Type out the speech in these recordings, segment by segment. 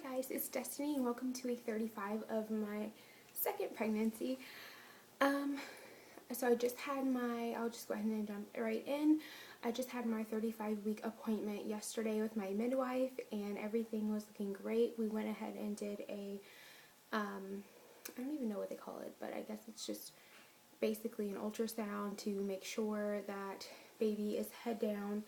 Hi guys, it's Destiny and welcome to week 35 of my second pregnancy. So I just had I'll just go ahead and jump right in. I just had my 35-week appointment yesterday with my midwife and everything was looking great. We went ahead and did I don't even know what they call it, but I guess it's just basically an ultrasound to make sure that baby is head down.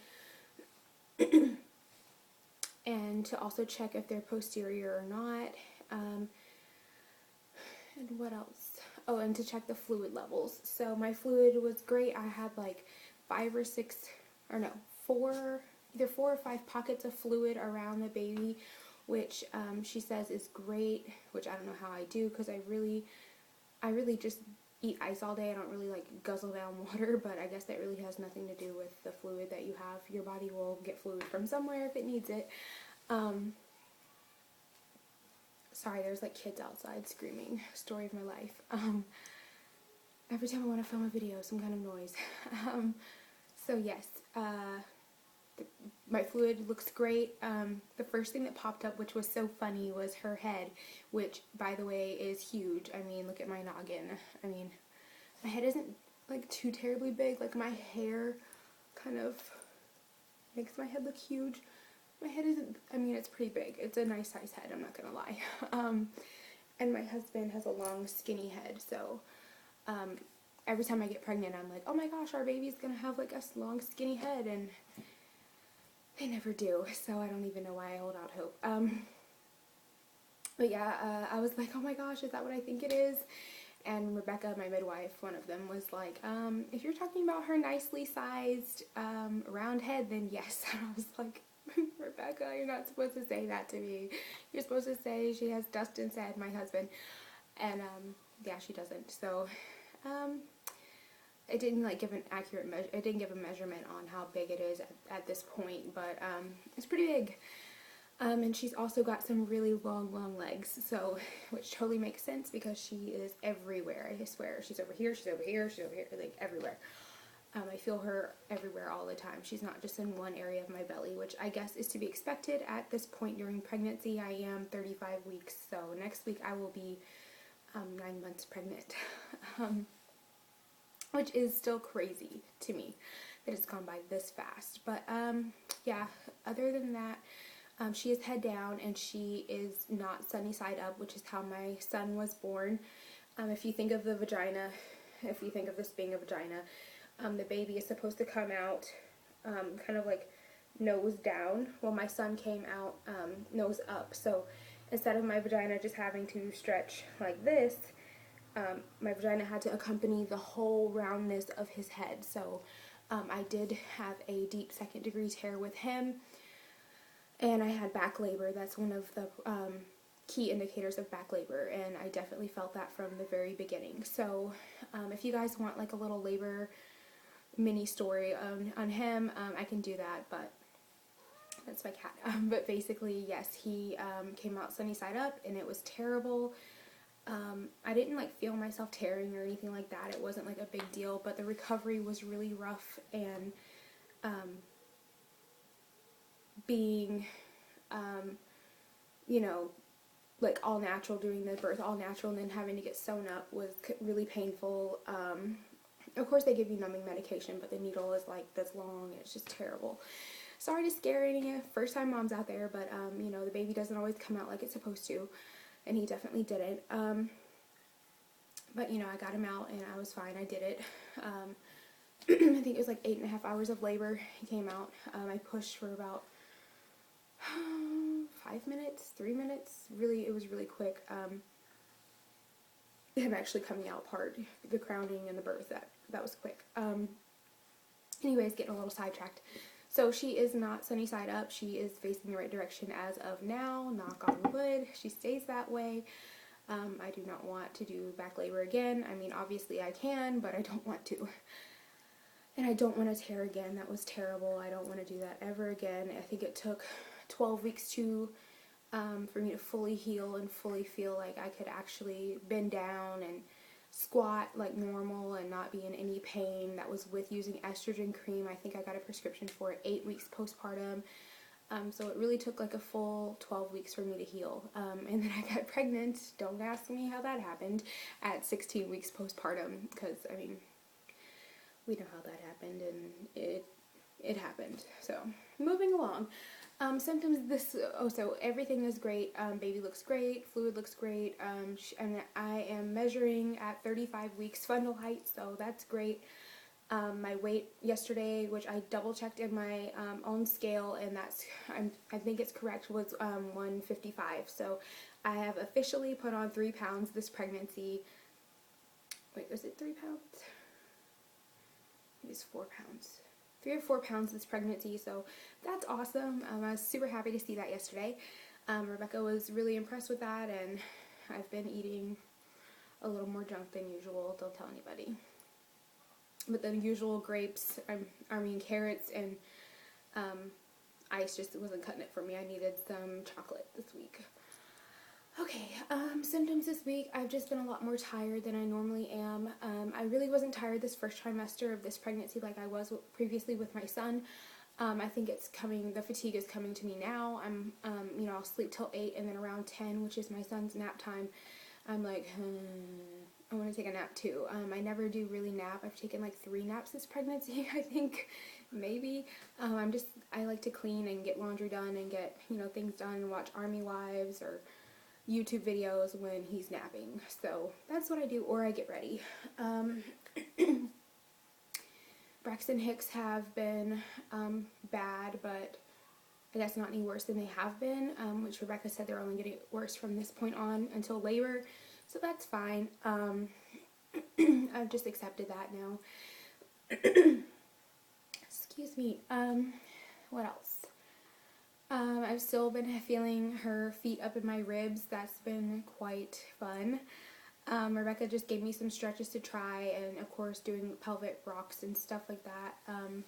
And to also check if they're posterior or not. And what else? Oh, and to check the fluid levels. So my fluid was great. I had like either 4 or 5 pockets of fluid around the baby, which she says is great, which I don't know how I do because I really just eat ice all day. I don't really like guzzle down water, but I guess that really has nothing to do with the fluid that you have. Your body will get fluid from somewhere if it needs it. Sorry, there's like kids outside screaming. Story of my life. Every time I want to film a video, some kind of noise. So yes, my fluid looks great. The first thing that popped up, which was so funny, was her head, which, by the way, is huge. I mean, look at my noggin. I mean, my head isn't like too terribly big. Like my hair kind of makes my head look huge. My head isn't, I mean, it's pretty big. It's a nice size head, I'm not gonna lie. And my husband has a long, skinny head, so every time I get pregnant, I'm like, oh my gosh, our baby's gonna have like a long, skinny head, and they never do, so I don't even know why I hold out hope. But yeah, I was like, oh my gosh, is that what I think it is? And Rebecca, my midwife, one of them, was like, if you're talking about her nicely sized round head, then yes. And I was like, Rebecca, you're not supposed to say that to me. You're supposed to say she has Dustin's head, my husband. And yeah, she doesn't. So it didn't like give an accurate measure. It didn't give a measurement on how big it is at this point, but it's pretty big. And she's also got some really long legs, so, which totally makes sense because she is everywhere, I swear. She's over here, she's over here, she's over here, like everywhere. I feel her everywhere all the time. She's not just in one area of my belly, which I guess is to be expected at this point during pregnancy. I am 35 weeks, so next week I will be 9 months pregnant, which is still crazy to me that it's gone by this fast. But yeah, other than that, she is head down and she is not sunny side up, which is how my son was born. If you think of the vagina, if you think of this being a vagina, the baby is supposed to come out kind of like nose down. Well, my son came out nose up. So instead of my vagina just having to stretch like this, my vagina had to accompany the whole roundness of his head. So I did have a deep 2nd-degree tear with him. And I had back labor. That's one of the key indicators of back labor, and I definitely felt that from the very beginning. So if you guys want like a little labor mini story on him, I can do that, but that's my cat. But basically, yes, he came out sunny side up, and it was terrible. I didn't like feel myself tearing or anything like that. It wasn't like a big deal, but the recovery was really rough, and being, you know, like all natural, doing the birth all natural, and then having to get sewn up was really painful. Of course they give you numbing medication, but the needle is like this long, and it's just terrible. Sorry to scare any of you first time moms out there, but you know, the baby doesn't always come out like it's supposed to, and he definitely didn't. But you know, I got him out and I was fine. I did it. I think it was like 8.5 hours of labor. He came out. I pushed for about 5 minutes, 3 minutes. Really, it was really quick. Him actually coming out part, the crowning and the birth, that was quick. Anyways, getting a little sidetracked. So she is not sunny side up. She is facing the right direction as of now. Knock on wood. She stays that way. I do not want to do back labor again. I mean, obviously I can, but I don't want to. And I don't want to tear again. That was terrible. I don't want to do that ever again. I think it took 12 weeks for me to fully heal and fully feel like I could actually bend down and squat like normal and not be in any pain. That was with using estrogen cream. I think I got a prescription for it 8 weeks postpartum. So it really took like a full 12 weeks for me to heal. And then I got pregnant. Don't ask me how that happened at 16 weeks postpartum, because I mean, we know how that happened, and it happened. So moving along. Symptoms so everything is great. Baby looks great, fluid looks great, and I am measuring at 35 weeks fundal height, so that's great. My weight yesterday, which I double checked in my own scale, and I think it's correct, was 155. So I have officially put on 3 pounds this pregnancy. Wait, was it 3 pounds? It was 4 pounds. 3 or 4 pounds this pregnancy, so that's awesome. I was super happy to see that yesterday. Rebecca was really impressed with that, and I've been eating a little more junk than usual. Don't tell anybody. But the usual grapes, carrots, and ice just wasn't cutting it for me. I needed some chocolate this week. Okay, symptoms this week. I've just been a lot more tired than I normally am. I really wasn't tired this first trimester of this pregnancy like I was previously with my son. I think it's coming, the fatigue is coming to me now. I'll sleep till 8, and then around 10, which is my son's nap time, I'm like, I want to take a nap too. I never do really nap. I've taken like 3 naps this pregnancy, I think, maybe. I like to clean and get laundry done and get, things done and watch Army Wives or YouTube videos when he's napping. So that's what I do, or I get ready. Braxton Hicks have been bad, but I guess not any worse than they have been, which Rebecca said they're only getting worse from this point on until labor. So that's fine. I've just accepted that now. Excuse me. What else? I've still been feeling her feet up in my ribs. That's been quite fun. Rebecca just gave me some stretches to try, and of course doing pelvic rocks and stuff like that. And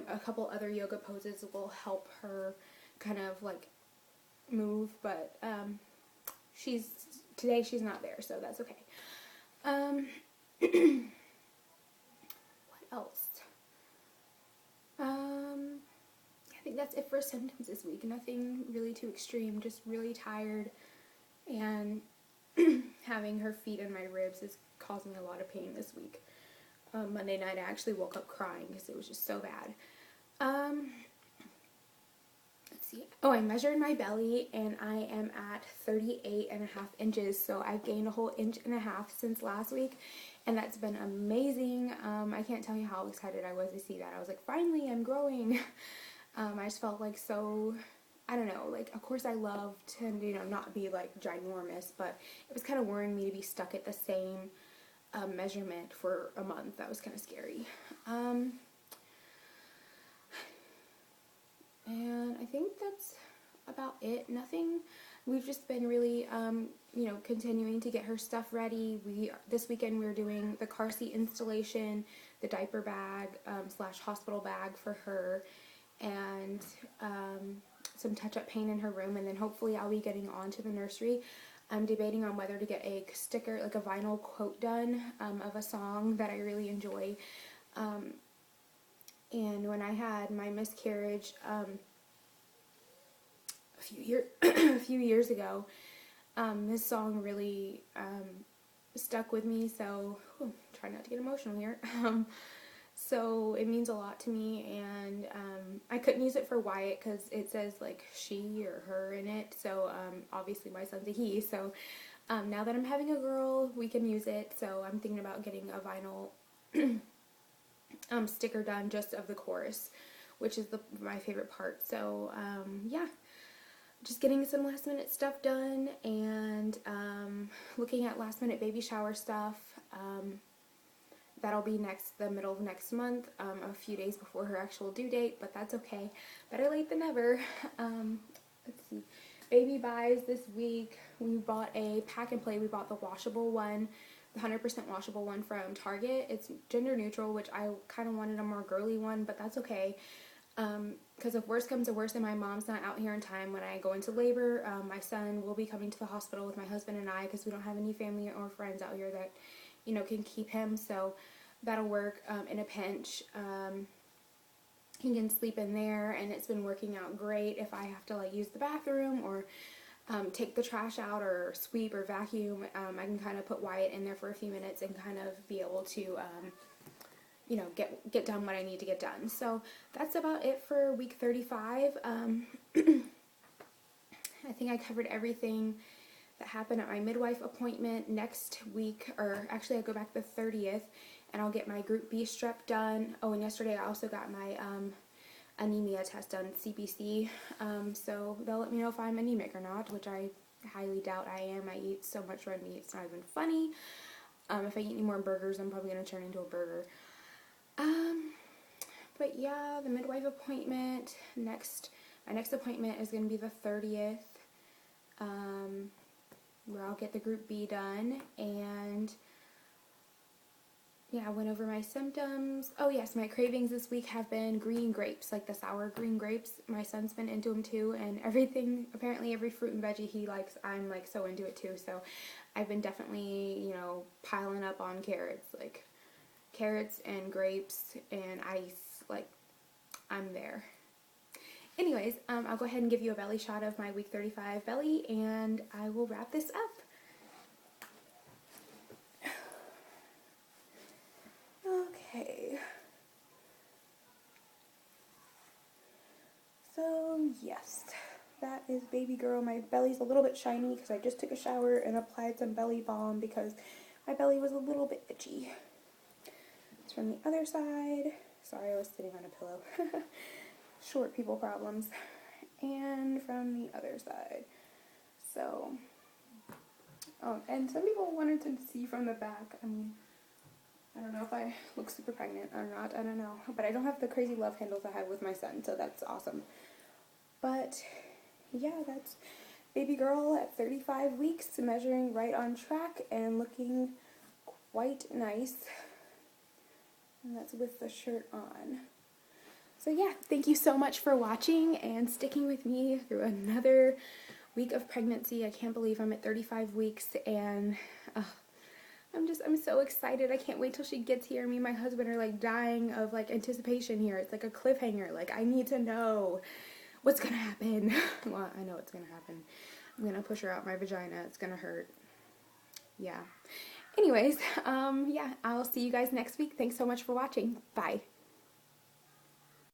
a couple other yoga poses will help her kind of like move, but today she's not there, so that's okay. What else? I think that's it for symptoms this week. Nothing really too extreme, just really tired, and having her feet in my ribs is causing a lot of pain this week. Monday night I actually woke up crying because it was just so bad. Let's see. Oh, I measured my belly, and I am at 38.5 inches, so I've gained a whole 1.5 inches since last week, and that's been amazing. I can't tell you how excited I was to see that. I was like, finally, I'm growing. I just felt like so, I don't know, like, of course I love to, not be, like, ginormous, but it was kind of worrying me to be stuck at the same measurement for a month. That was kind of scary. And I think that's about it. We've just been really, continuing to get her stuff ready. This weekend we're doing the car seat installation, the diaper bag / hospital bag for her, and some touch-up paint in her room, and then hopefully I'll be getting on to the nursery. I'm debating on whether to get a sticker, like a vinyl quote done of a song that I really enjoy. And when I had my miscarriage a few years ago, this song really stuck with me, so try not to get emotional here. So it means a lot to me, and I couldn't use it for Wyatt because it says like she or her in it, so obviously my son's a he, so now that I'm having a girl, we can use it. So I'm thinking about getting a vinyl sticker done just of the chorus, which is my favorite part. So yeah, just getting some last minute stuff done, and looking at last minute baby shower stuff. That'll be the middle of next month, a few days before her actual due date, but that's okay. Better late than never. Let's see. Baby buys this week. We bought a pack and play. We bought the washable one, the 100% washable one from Target. It's gender neutral, which I kind of wanted a more girly one, but that's okay. Because if worse comes to worse and my mom's not out here in time when I go into labor, my son will be coming to the hospital with my husband and I, because we don't have any family or friends out here that can keep him, so that'll work in a pinch. he can sleep in there, and it's been working out great. If I have to like use the bathroom or take the trash out or sweep or vacuum, I can kind of put Wyatt in there for a few minutes and kind of be able to you know, get done what I need to get done. So that's about it for week 35. I think I covered everything that happened at my midwife appointment. Next week, or actually I go back the 30th, and I'll get my Group B strep done. Oh, and yesterday I also got my anemia test done, CBC. So they'll let me know if I'm anemic or not, which I highly doubt I am. I eat so much red meat, it's not even funny. If I eat any more burgers, I'm probably going to turn into a burger. But yeah, the midwife appointment, my next appointment is going to be the 30th, where I'll get the Group B done, and yeah, I went over my symptoms. Oh yes, my cravings this week have been green grapes, like the sour green grapes. My son's been into them too, and everything, apparently every fruit and veggie he likes, I'm like so into it too, so I've been definitely, you know, piling up on carrots, like carrots and grapes and ice, like I'm there. Anyways, I'll go ahead and give you a belly shot of my week 35 belly, and I will wrap this up. Okay. So, yes, that is baby girl. My belly's a little bit shiny because I just took a shower and applied some belly balm because my belly was a little bit itchy. It's from the other side. Sorry, I was sitting on a pillow. Short people problems. And from the other side. So, oh, and some people wanted to see from the back. I mean, I don't know if I look super pregnant or not. I don't know. But I don't have the crazy love handles I have with my son, so that's awesome. But, yeah, that's baby girl at 35 weeks, measuring right on track and looking quite nice. And that's with the shirt on. So yeah, thank you so much for watching and sticking with me through another week of pregnancy. I can't believe I'm at 35 weeks, and I'm so excited. I can't wait till she gets here. Me and my husband are like dying of like anticipation here. It's like a cliffhanger. Like, I need to know what's gonna happen. Well, I know what's gonna happen. I'm gonna push her out my vagina. It's gonna hurt. Yeah. Anyways, yeah, I'll see you guys next week. Thanks so much for watching. Bye.